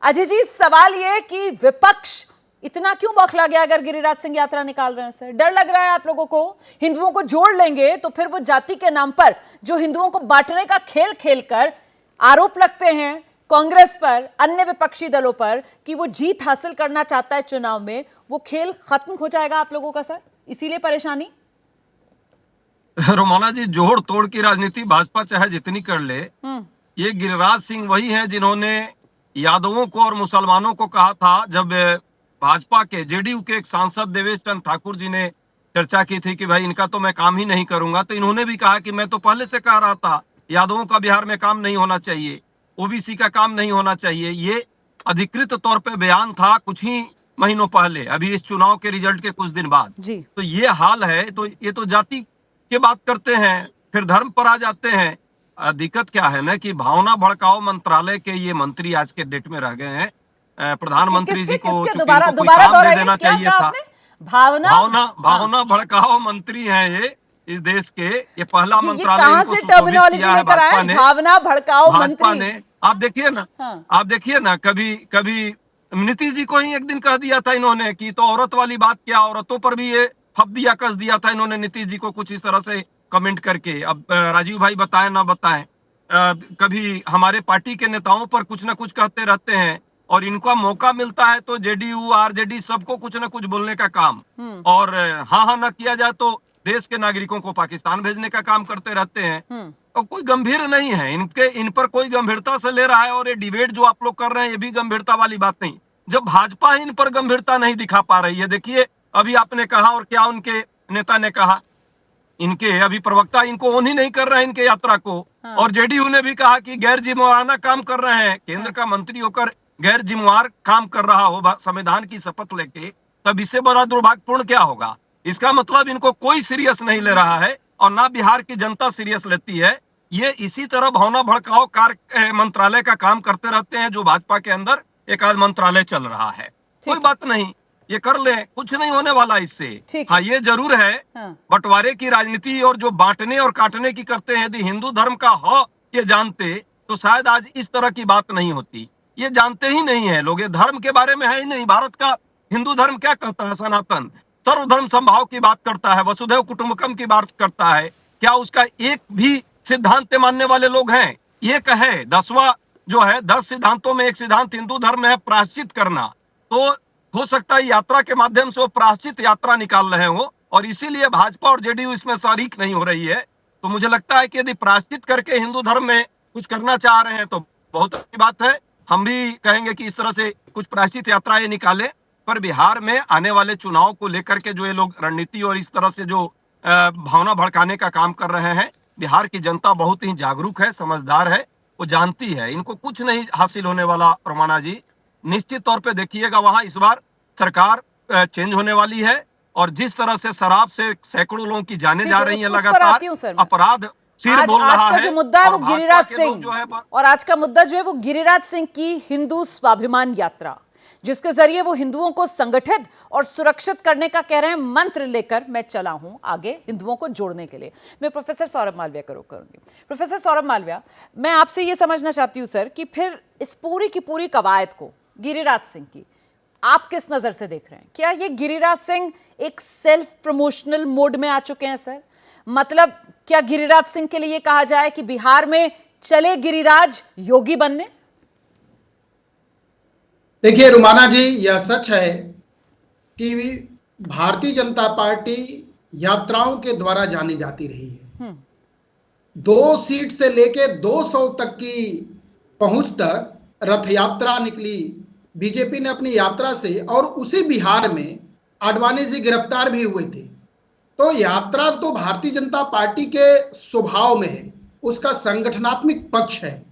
अजय जी, सवाल ये कि विपक्ष इतना क्यों बौखला गया अगर गिरिराज सिंह यात्रा निकाल रहे हैं सर? डर लग रहा है आप लोगों को हिंदुओं को जोड़ लेंगे तो फिर वो जाति के नाम पर जो हिंदुओं को बांटने का खेल खेलकर आरोप लगते हैं कांग्रेस पर, अन्य विपक्षी दलों पर कि वो जीत हासिल करना चाहता है चुनाव में, वो खेल खत्म हो जाएगा आप लोगों का सर, इसीलिए परेशानी। रोमाना जी, जोड़ तोड़ की राजनीति भाजपा चाहे जितनी कर ले, ये गिरिराज सिंह वही हैं जिन्होंने यादवों को और मुसलमानों को कहा था, जब भाजपा के जेडीयू के एक सांसद देवेश चंद्र ठाकुर जी ने चर्चा की थी कि भाई इनका तो मैं काम ही नहीं करूंगा, तो इन्होंने भी कहा कि मैं तो पहले से कह रहा था यादवों का बिहार में काम नहीं होना चाहिए, ओबीसी का काम नहीं होना चाहिए। ये अधिकृत तौर पे बयान था कुछ ही महीनों पहले, अभी इस चुनाव के रिजल्ट के कुछ दिन बाद। जी। तो ये हाल है, तो ये तो जाति की बात करते हैं, फिर धर्म पर आ जाते हैं। दिक्कत क्या है ना कि भावना भड़काओ मंत्रालय के ये मंत्री आज के डेट में रह गए हैं। प्रधानमंत्री जी को दोबारा कोई काम दे देना क्या चाहिए था। भावना भड़काओ मंत्री हैं ये इस देश के, ये पहला मंत्रालय इनको सुशोभित किया है भाजपा ने। भावना भड़काओ भाजपा ने, आप देखिए ना, आप देखिए ना, कभी कभी नीतीश जी को ही एक दिन कह दिया था इन्होंने कि तो औरत वाली बात क्या, औरतों पर भी ये फप दिया, कस दिया था इन्होंने नीतीश जी को कुछ इस तरह से कमेंट करके। अब राजीव भाई बताएं ना बताएं, कभी हमारे पार्टी के नेताओं पर कुछ ना कुछ कहते रहते हैं, और इनका मौका मिलता है तो जेडीयू आरजेडी सबको कुछ ना कुछ बोलने का काम, और हाँ हाँ न किया जाए तो देश के नागरिकों को पाकिस्तान भेजने का काम करते रहते हैं। और कोई गंभीर नहीं है इन पर कोई गंभीरता से ले रहा है, और ये डिबेट जो आप लोग कर रहे हैं ये भी गंभीरता वाली बात नहीं, जब भाजपा इन पर गंभीरता नहीं दिखा पा रही है। देखिए अभी आपने कहा, और क्या उनके नेता ने कहा, इनके अभी प्रवक्ता इनको ऑन ही नहीं कर रहे हैं इनके यात्रा को। और जेडीयू ने भी कहा कि गैर जिम्मेवाराना काम कर रहे हैं। केंद्र का मंत्री होकर गैर जिम्मेवार काम कर रहा हो संविधान की शपथ लेके, तब इससे बड़ा दुर्भाग्यपूर्ण क्या होगा। इसका मतलब इनको कोई सीरियस नहीं ले रहा है, और ना बिहार की जनता सीरियस लेती है। ये इसी तरह भावना भड़काओ कार्य मंत्रालय का काम करते रहते हैं, जो भाजपा के अंदर एक आध मंत्रालय चल रहा है। कोई बात नहीं, ये कर ले, कुछ नहीं होने वाला इससे। हाँ, ये जरूर है, बंटवारे की राजनीति और जो बांटने और काटने की करते हैं, यदि हिंदू धर्म का हो ये जानते तो शायद आज इस तरह की बात नहीं होती। ये जानते ही नहीं है लोग, ये धर्म के बारे में है ही नहीं। भारत का हिंदू धर्म क्या कहता है? सनातन सर्वधर्म समभाव की बात करता है, वसुधैव कुटुंबकम की बात करता है। क्या उसका एक भी सिद्धांत मानने वाले लोग हैं? ये कहे 10वां जो है, 10 सिद्धांतों में एक सिद्धांत हिंदू धर्म में है प्रायश्चित करना, तो हो सकता है यात्रा के माध्यम से वो प्रायश्चित यात्रा निकाल रहे हो, और इसीलिए भाजपा और जेडीयू इसमें शरीक नहीं हो रही है। तो मुझे लगता है कि यदि प्रायश्चित करके हिंदू धर्म में कुछ करना चाह रहे हैं तो बहुत अच्छी बात है। हम भी कहेंगे कि इस तरह से कुछ प्रायश्चित यात्रा ये निकाले, पर बिहार में आने वाले चुनाव को लेकर के जो ये लोग रणनीति और इस तरह से जो भावना भड़काने का काम कर रहे हैं, बिहार की जनता बहुत ही जागरूक है, समझदार है, वो जानती है इनको कुछ नहीं हासिल होने वाला। रोमाना जी, निश्चित तौर पे देखिएगा वहां इस बार सरकार चेंज होने वाली है, और जिस तरह से शराब से सैकड़ों लोगों की जाने जा रही है, लगातार अपराध सिर बोल रहा है। आज का जो मुद्दा है वो गिरिराज सिंह, और आज का मुद्दा जो है वो गिरिराज सिंह की हिंदू स्वाभिमान यात्रा, जिसके जरिए वो हिंदुओं को संगठित और सुरक्षित करने का कह रहे हैं मंत्र लेकर मैं चला हूं आगे हिंदुओं को जोड़ने के लिए। मैं प्रोफेसर सौरभ मालविया को करूंगी। प्रोफेसर सौरभ मालविया, मैं आपसे ये समझना चाहती हूं सर कि फिर इस पूरी की पूरी कवायद को गिरिराज सिंह की आप किस नजर से देख रहे हैं? क्या ये गिरिराज सिंह एक सेल्फ प्रमोशनल मोड में आ चुके हैं सर? मतलब क्या गिरिराज सिंह के लिए कहा जाए कि बिहार में चले गिरिराज योगी बनने? देखिए रुमाना जी, यह सच है कि भारतीय जनता पार्टी यात्राओं के द्वारा जानी जाती रही है। 2 सीट से लेके 200 तक की पहुंच तक रथ यात्रा निकली बीजेपी ने अपनी यात्रा से, और उसी बिहार में आडवाणी जी गिरफ्तार भी हुए थे। तो यात्रा तो भारतीय जनता पार्टी के स्वभाव में है, उसका संगठनात्मक पक्ष है।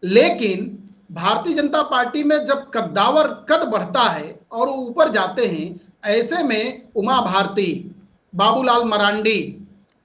लेकिन भारतीय जनता पार्टी में जब कद्दावर कद बढ़ता है और वो ऊपर जाते हैं, ऐसे में उमा भारती, बाबूलाल मरांडी,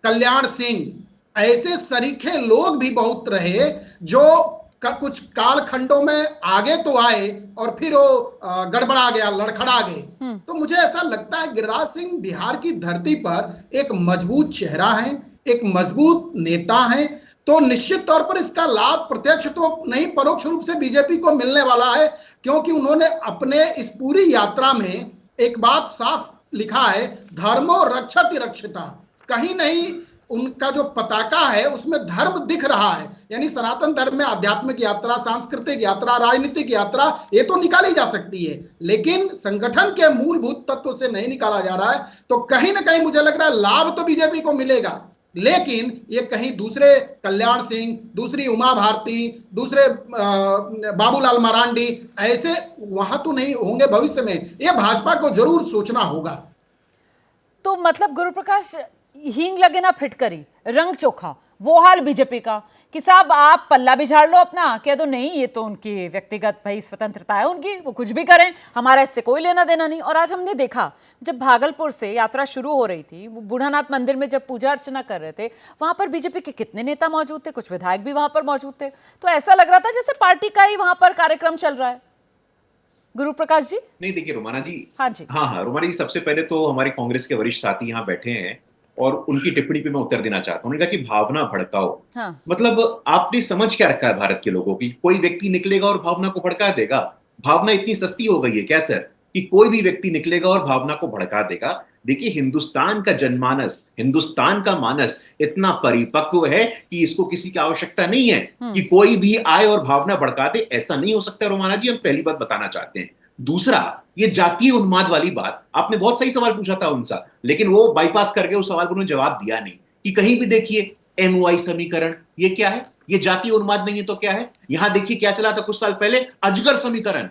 कल्याण सिंह, ऐसे सरीखे लोग भी बहुत रहे जो कुछ कालखंडों में आगे तो आए और फिर वो गड़बड़ा गया, लड़खड़ा गए। तो मुझे ऐसा लगता है गिरिराज सिंह बिहार की धरती पर एक मजबूत चेहरा है, एक मजबूत नेता है। तो तो निश्चित तौर पर इसका लाभ प्रत्यक्ष तो नहीं, परोक्ष रूप से बीजेपी को मिलने वाला है, क्योंकि उन्होंने अपने इस पूरी यात्रा में एक बात साफ लिखा है, धर्मो रक्षति रक्षिता। कहीं नहीं उनका जो पताका है उसमें धर्म दिख रहा है, यानी सनातन धर्म में आध्यात्मिक यात्रा, सांस्कृतिक यात्रा, राजनीतिक यात्रा ये तो निकाली जा सकती है, लेकिन संगठन के मूलभूत तत्व से नहीं निकाला जा रहा है। तो कहीं ना कहीं मुझे लग रहा है लाभ तो बीजेपी को मिलेगा, लेकिन ये कहीं दूसरे कल्याण सिंह, दूसरी उमा भारती, दूसरे बाबूलाल मरांडी ऐसे वहां तो नहीं होंगे भविष्य में। ये भाजपा को जरूर सोचना होगा। तो मतलब गुरु प्रकाश, हींग लगे ना फिटकरी, रंग चोखा, वो हाल बीजेपी का कि साहब आप पल्ला भी झाड़ लो अपना, कह दो नहीं ये तो उनकी व्यक्तिगत भाई स्वतंत्रता है उनकी, वो कुछ भी करें, हमारा इससे कोई लेना देना नहीं। और आज हमने देखा जब भागलपुर से यात्रा शुरू हो रही थी, वो बूढ़ानाथ मंदिर में जब पूजा अर्चना कर रहे थे, वहां पर बीजेपी के कितने नेता मौजूद थे, कुछ विधायक भी वहां पर मौजूद थे, तो ऐसा लग रहा था जैसे पार्टी का ही वहां पर कार्यक्रम चल रहा है। गुरु प्रकाश जी। नहीं देखिए रोमाना जी, हाँ जी, हाँ रोमाना जी, सबसे पहले तो हमारे कांग्रेस के वरिष्ठ साथी यहाँ बैठे हैं और उनकी टिप्पणी पे मैं उत्तर देना चाहता हूँ। उन्होंने कहा कि भावना भड़काओ। हाँ। मतलब आपने समझ क्या रखा है भारत के लोगों की? कोई व्यक्ति निकलेगा और भावना को भड़का देगा? भावना इतनी सस्ती हो गई है क्या सर कि कोई भी व्यक्ति निकलेगा और भावना को भड़का देगा? देखिए हिंदुस्तान का जनमानस, हिंदुस्तान का मानस इतना परिपक्व है कि इसको किसी की आवश्यकता नहीं है कि कोई भी आए और भावना भड़का दे। ऐसा नहीं हो सकता रोमाना जी, हम पहली बात बताना चाहते हैं। दूसरा, ये जातीय उन्माद वाली बात, आपने बहुत सही सवाल पूछा था उनसे, लेकिन वो बाईपास करके उस सवाल को उन्होंने जवाब दिया नहीं कि कहीं भी देखिए MOI समीकरण, ये क्या है? ये जातीय उन्माद नहीं है तो क्या है? यहां देखिए क्या चला था कुछ साल पहले, अजगर समीकरण।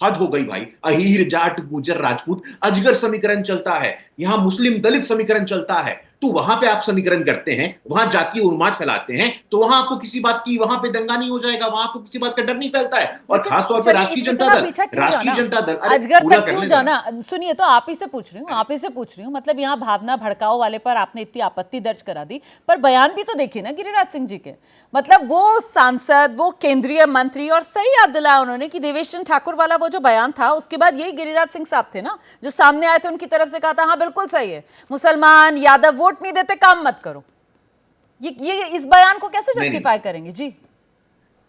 हद हो गई भाई, अहीर जाट गुजर राजपूत अजगर समीकरण चलता है, यहां मुस्लिम दलित समीकरण चलता है। तो वहां पे आप समीकरण करते हैं, वहां जातीय उन्माद फैलाते हैं, तो वहां आपको किसी बात की, वहां पे दंगा नहीं हो जाएगा, वहां आपको किसी बात का डर नहीं फैलता है। और खासतौर पर राष्ट्रीय जनता दल अजगर तक क्यों जाना? सुनिए, तो आप ही से पूछ रही हूँ, मतलब यहाँ भावना भड़काओ वाले पर आपने इतनी आपत्ति दर्ज करा दी, पर बयान भी तो देखिए ना गिरिराज सिंह जी के, मतलब वो सांसद, वो केंद्रीय मंत्री, और सही याद दिलाया उन्होंने कि देवेश चंद्र ठाकुर वाला वो जो बयान था, उसके बाद यही गिरिराज सिंह साहब थे ना जो सामने आए थे, उनकी तरफ से कहा था हाँ बिल्कुल सही है, मुसलमान यादव वोट नहीं देते, काम मत करो। ये इस बयान को कैसे जस्टिफाई करेंगे जी?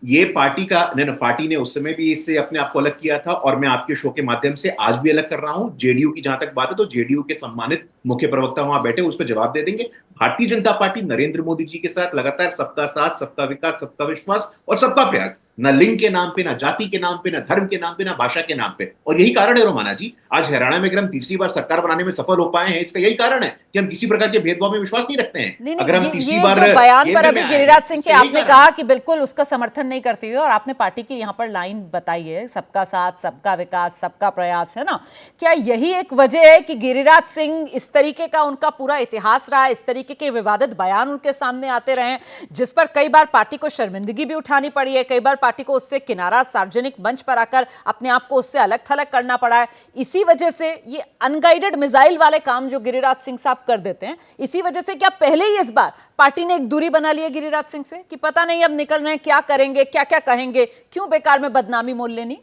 ये पार्टी का नहीं, पार्टी ने उस समय भी इससे अपने आप को अलग किया था और मैं आपके शो के माध्यम से आज भी अलग कर रहा हूं। जेडीयू की जहां तक बात है तो जेडीयू के सम्मानित मुख्य प्रवक्ता वहां बैठे, उस पर जवाब दे देंगे। भारतीय जनता पार्टी नरेंद्र मोदी जी के साथ लगातार सबका साथ, सबका विकास, सबका विश्वास और सबका प्रयास, न लिंग के नाम पे, ना जाति के नाम पे, ना धर्म के नाम पे, ना भाषा के नाम पे। और यही कारण है रोमाना जी, आज हरियाणा में अगर हम तीसरी बार सरकार बनाने में सफल हो पाए हैं, इसका यही कारण है कि हम किसी प्रकार के भेदभाव में विश्वास नहीं रखते हैं। अगर हम तीसरी बार बयान पर अभी गिरिराज सिंह के आपने कहा कि बिल्कुल उसका समर्थन नहीं करती है, और आपने पार्टी की यहाँ पर लाइन बताई है, सबका साथ, सबका विकास, सबका प्रयास, है ना? क्या यही एक वजह है कि गिरिराज सिंह इस तरीके का उनका पूरा इतिहास रहा है, इस तरीके के विवादित बयान उनके सामने आते रहे, जिस पर कई बार पार्टी को शर्मिंदगी भी उठानी पड़ी है, कई बार पार्टी को उससे किनारा सार्वजनिक मंच पर आकर अपने आप को उससे अलग थलग करना पड़ा है? इसी वजह से ये अनगाइडेड मिसाइल वाले काम जो गिरिराज सिंह साहब कर देते हैं, इसी वजह से क्या पहले ही इस बार पार्टी ने एक दूरी बना ली है गिरिराज सिंह से कि पता नहीं अब निकल रहे हैं, क्या करेंगे, क्या क्या कहेंगे, क्यों बेकार में बदनामी मोल लेनी?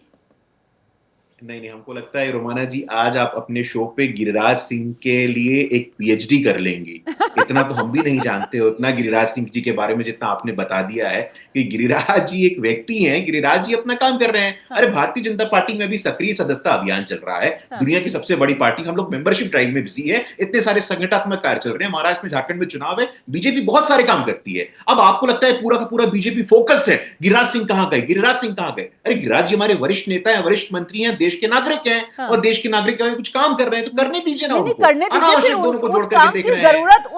नहीं, हमको लगता है रोमाना जी आज आप अपने शो पे गिरिराज सिंह के लिए एक PhD कर लेंगी। इतना तो हम भी नहीं जानते हो उतना गिरिराज सिंह जी के बारे में जितना आपने बता दिया है कि गिरिराज जी एक व्यक्ति हैं, गिरिराज जी अपना काम कर रहे हैं। अरे भारतीय जनता पार्टी में भी सक्रिय सदस्यता अभियान चल रहा है, दुनिया की सबसे बड़ी पार्टी, हम लोग मेंबरशिप ड्राइव में बिजी है, इतने सारे संगठनात्मक कार्य चल रहे हैं, महाराष्ट्र में, झारखंड में चुनाव है, बीजेपी बहुत सारे काम करती है। अब आपको लगता है पूरा का पूरा बीजेपी फोकस्ड है, गिरिराज सिंह कहां गए, गिरिराज सिंह कहां गए? अरे गिरिराज जी हमारे वरिष्ठ नेता है, वरिष्ठ मंत्री हैं, देश के नागरिक हैं, हाँ। और देश के नागरिक कुछ काम कर रहे हैं तो करने दीजिए ना, नहीं करने दीजिए, फिर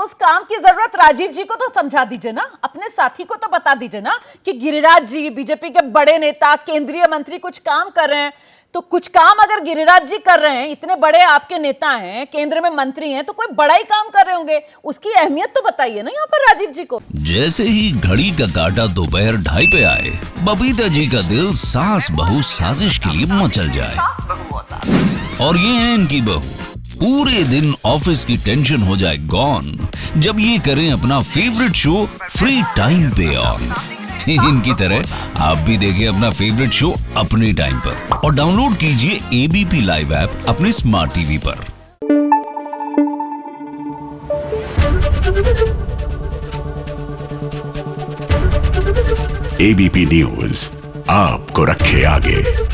उस काम की जरूरत राजीव जी को तो समझा दीजिए ना, अपने साथी को तो बता दीजिए ना कि गिरिराज जी बीजेपी के बड़े नेता, केंद्रीय मंत्री कुछ काम कर रहे हैं, तो कुछ काम अगर गिरिराज जी कर रहे हैं, इतने बड़े आपके नेता हैं, केंद्र में मंत्री हैं, तो कोई बड़ा ही काम कर रहे होंगे, उसकी अहमियत तो बताइए ना यहाँ पर राजीव जी को। जैसे ही घड़ी का काटा दोपहर 2:30 पे आए, बबीता जी का दिल सास बहू साजिश के लिए मचल जाए। और ये है इनकी बहू, पूरे दिन ऑफिस की टेंशन हो जाए गॉन जब ये करें अपना फेवरेट शो फ्री टाइम पे ऑन। इनकी तरह आप भी देखिए अपना फेवरेट शो अपने टाइम पर और डाउनलोड कीजिए ABP लाइव ऐप अपने स्मार्ट टीवी पर। एबीपी न्यूज आपको रखे आगे।